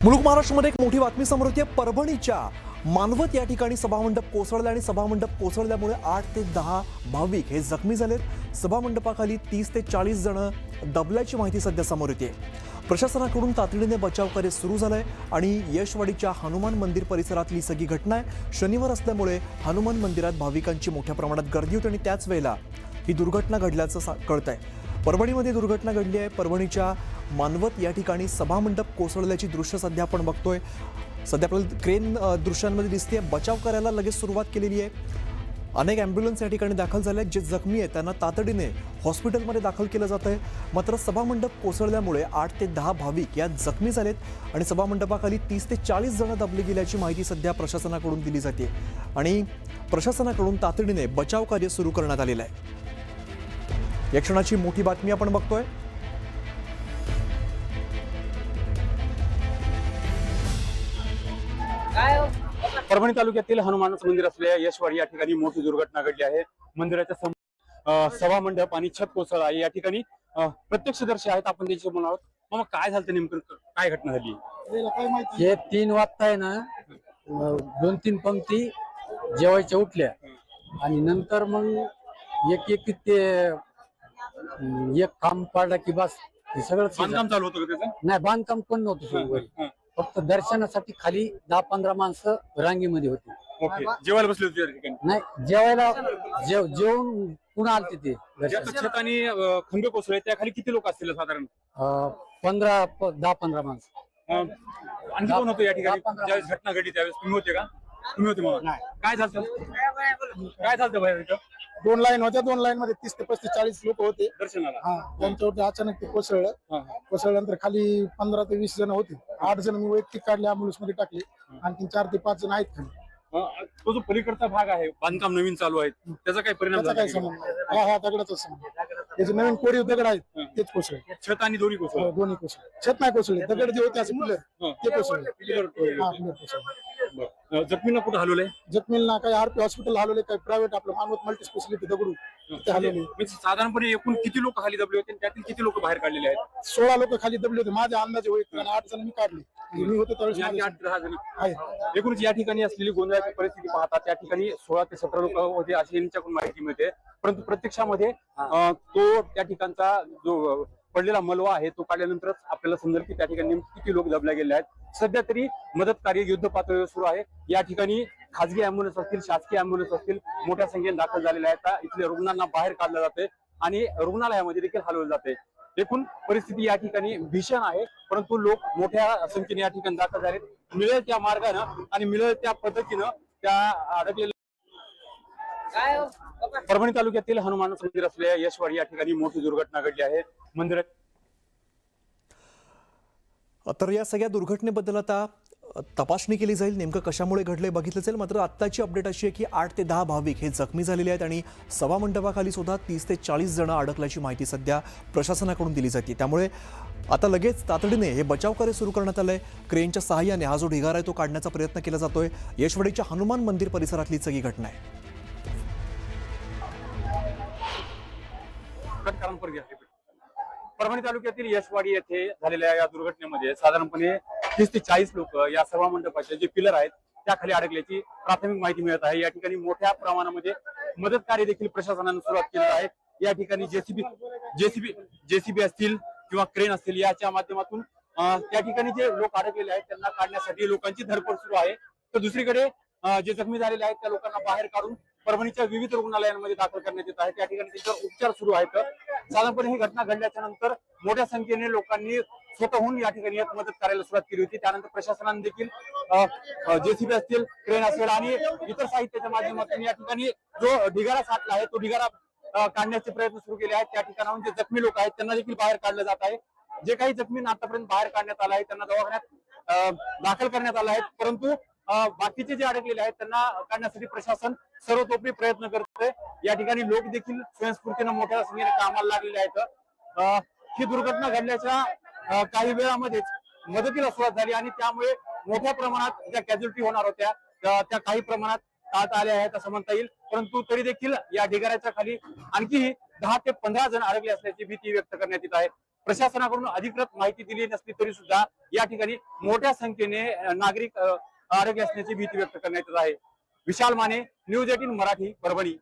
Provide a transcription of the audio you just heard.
मुलुक महाराष्ट्रामध्ये एक मोठी बातमी समोर येते। परभणीच्या मानवत या ठिकाणी सभामंडप कोसळले आणि सभामंडप कोसळल्यामुळे 8 ते 10 भाविक हे जखमी झालेत। सभामंडपाखाली 30 ते 40 जण दबल्याची माहिती सध्या समोर येते। प्रशासनाकडून तातडीने बचाव कार्य सुरू झालंय आणि यशवाडीच्या हनुमान मंदिर परिसरातली सगळी घटना आहे। शनिवार असल्यामुळे हनुमान मंदिरात भाविकांची मोठ्या प्रमाणात गर्दी होती आणि त्याच वेळेला ही दुर्घटना घडल्याचं कळतंय। परभणीमध्ये दुर्घटना घडली आहे। परभणीच्या मानवत या ठिकाणी सभामंडप कोसळल्याची दृश्य सध्या आपण बघतोय। सध्या आपल्याला क्रेन दृश्यांमध्ये दिसते। बचाव करायला लगेच सुरुवात केलेली आहे। अनेक ॲम्ब्युलन्स या ठिकाणी दाखल झाले आहेत। जे जखमी आहेत त्यांना तातडीने हॉस्पिटलमध्ये दाखल केलं जात आहे। मात्र सभामंडप कोसळल्यामुळे 8 ते 10 भाविक यात जखमी झालेत आणि सभामंडपाखाली 30 ते 40 जण दबले गेल्याची माहिती सध्या प्रशासनाकडून दिली जाते आणि प्रशासनाकडून तातडीने बचाव कार्य सुरू करण्यात आलेलं आहे। या क्षणाची मोठी बातमी आपण बघतोय। परभणी तालुक्यातील हनुमानाचं मंदिर असलेल्या यशवाडी या ठिकाणी मोठी दुर्घटना घडली आहे। मंदिराच्या सभामंडप आणि छत कोसळला आहे। या ठिकाणी प्रत्यक्षदर्शी आहेत, आपण त्याची बोलणार आहोत। मग काय झालं नेमकं, काय घटना झाली? हे 3 वाजता आहे ना, 2-3 पंक्ती जेवायच्या उठल्या आणि नंतर मग एक ते एक काम पाडला की बस हे सगळं बांधकाम चालू होतं का त्याचं? नाही, बांधकाम कोण नव्हतं सुरू. फक्त दर्शनासाठी खाली 10-15 माणसं रांगेमध्ये होती. ओके, जेवायला बसले होते त्या ठिकाणी? नाही, जेवायला जेवून पुन्हा आलते ते ज्याचं छत आणि खंबे कोसळले त्या खाली किती लोक असतील साधारण? 10-15 माणसं. आणखी कोण होतं या ठिकाणी ज्यावेळेस घटना घडली त्यावेळेस? तुम्ही होते का? तुम्ही होते मला? काय झालं, काय झालं बाहेर इथं? 2 लाईन होत्या, 2 लाईन मध्ये 30 ते 35-40 लोक होते दर्शनाला। त्यांच्यावरती अचानक ते कोसळलं। कोसळल्यानंतर खाली 15 ते 20 जण होते। 8 जण मी वैयक्तिक काढले, अँब्युलन्स मध्ये टाकले। आणखी 4 ते 5 जण आहेत खाली। तो जो पलीकडचा भाग आहे, बांधकाम नवीन चालू आहे, त्याचा काय परिणाम त्याचा झाला? काही संबंध नाही। हा दगडाचा संबंध। त्याचे नवीन कोरीव दगड आहेत तेच कोसळले। छत आणि दोन्ही कोसळले? दोन्ही कोसळले। छत नाही कोसळले, दगड जे होते असं पिलर ते कोसळले। पिलर कोसळले। जखमींना कुठं हलवलंय? जखमींना काही आरपी हॉस्पिटल हलवले, काही प्रायव्हेट आपलं मानवत मल्टी स्पेशालिटी दगडू ते हलवले। म्हणजे साधारणपणे एकूण किती लोक खाली दबले होते आणि त्यातील किती लोक बाहेर काढलेले आहेत? 16 लोक खाली दबले होते माझ्या अंदाजे वैयक्तिक, 8 जण मी काढले। मी होतो त्यावेळेस आणि 8-10 जण आहे। एकूणच या ठिकाणी असलेली गोंधळाची परिस्थिती पाहता त्या ठिकाणी 16 ते 17 लोक होते अशी यांच्याकडून माहिती मिळते। परंतु प्रत्यक्षामध्ये तो त्या ठिकाणचा जो पडलेला मलबा आहे तो काढल्यानंतरच आपल्याला समजेल की त्या ठिकाणी किती लोक दबले गेले आहेत। सध्या तरी मदत कार्य युद्ध पातळीवर सुरू आहे। या ठिकाणी खासगी अँब्युलन्स असतील, शासकीय अँब्युलन्स असतील, मोठ्या संख्येने दाखल झालेले आहेत। इथल्या रुग्णांना बाहेर काढलं जाते आणि रुग्णालयामध्ये देखील हलवलं जाते। एकूण परिस्थिती या ठिकाणी भीषण आहे, परंतु लोक मोठ्या संख्येने या ठिकाणी दाखल झालेत। मिळेल त्या मार्गानं आणि मिळेल त्या पद्धतीनं त्या अडकलेल्या परभणी तालुक्यातील हनुमानाचं मंदिर असलेल्या यशवाडी या ठिकाणी मोठी दुर्घटना घडली आहे। मंदिरात तर या सगळ्या दुर्घटनेबद्दल आता तपासणी केली जाईल, नेमकं कशामुळे घडले बघितलं जाईल। मात्र आत्ताची अपडेट अशी आहे की 8 ते 10 भाविक हे जखमी झालेले आहेत आणि सभामंडपाखाली सुद्धा 30 ते 40 जण अडकल्याची माहिती सध्या प्रशासनाकडून दिली जाते। त्यामुळे आता लगेच तातडीने हे बचाव कार्य सुरू करण्यात आलंय। क्रेनच्या सहाय्याने हा जो ढिगारा आहे तो काढण्याचा प्रयत्न केला जातोय। यशवाडीच्या हनुमान मंदिर परिसरातली सगळी घटना आहे। परभणी तालुक्यातील यशवाडी येथे झालेल्या या दुर्घटनेमध्ये साधारणपणे 30 ते 40 लोक या सभामंडपाचे जे पिलर आहेत त्याखाली अडकल्याची प्राथमिक माहिती मिळत आहे। या ठिकाणी मोठ्या प्रमाणामध्ये मदत कार्य देखील प्रशासनाने सुरुवात केलेलं आहे। या ठिकाणी जेसीबी असतील किंवा क्रेन असतील याच्या माध्यमातून त्या ठिकाणी जे लोक अडकलेले आहेत त्यांना काढण्यासाठी लोकांची धडपड सुरू आहे। तर दुसरीकडे जे जखमी झालेले आहेत त्या लोकांना बाहेर काढून परभणीच्या विविध रुग्णालयांमध्ये दाखल करण्यात येत आहे। त्या ठिकाणी त्यांच्यावर उपचार सुरू आहेत। साधारणपणे ही घटना घडल्याच्या नंतर मोठ्या संख्येने लोकांनी स्वतःहून या ठिकाणी मदत करायला सुरुवात केली होती। त्यानंतर प्रशासनाने देखील जेसीबी असतील, क्रेन असेल आणि इतर साहित्याच्या माध्यमातून या ठिकाणी जो ढिगारा साठला आहे तो ढिगारा काढण्याचे प्रयत्न सुरू केले आहेत। त्या ठिकाणाहून जे जखमी लोक आहेत त्यांना देखील बाहेर काढलं जात आहे। जे काही जखमींना आतापर्यंत बाहेर काढण्यात आलं आहे त्यांना दवाखान्यात दाखल करण्यात आलं आहे, परंतु बाकीचे जे अडकलेले आहेत त्यांना काढण्यासाठी प्रशासन सर्वतोपरी प्रयत्न करतोय। या ठिकाणी लोक देखील स्वयंस्फूर्तीने मोठ्या संख्येने कामाला लागलेले आहेत। ही दुर्घटना घडल्याच्या काही वेळामध्येच मदतीला सुरुवात झाली आणि त्यामुळे मोठ्या प्रमाणात ज्या कॅज्युअल्टी होणार होत्या त्या काही प्रमाणात टाळता आल्या आहेत असं म्हणता येईल। परंतु तरी देखील या ढिगाऱ्याच्या खाली आणखी 10 ते 15 जण अडकले असल्याची भीती व्यक्त करण्यात येत आहे। प्रशासनाकडून अधिकृत माहिती दिली नसली तरी सुद्धा या ठिकाणी मोठ्या संख्येने नागरिक अडकले असण्याची भीती व्यक्त करण्यात येत आहे. विशाल माने, न्यूज 18 मराठी, परभणी.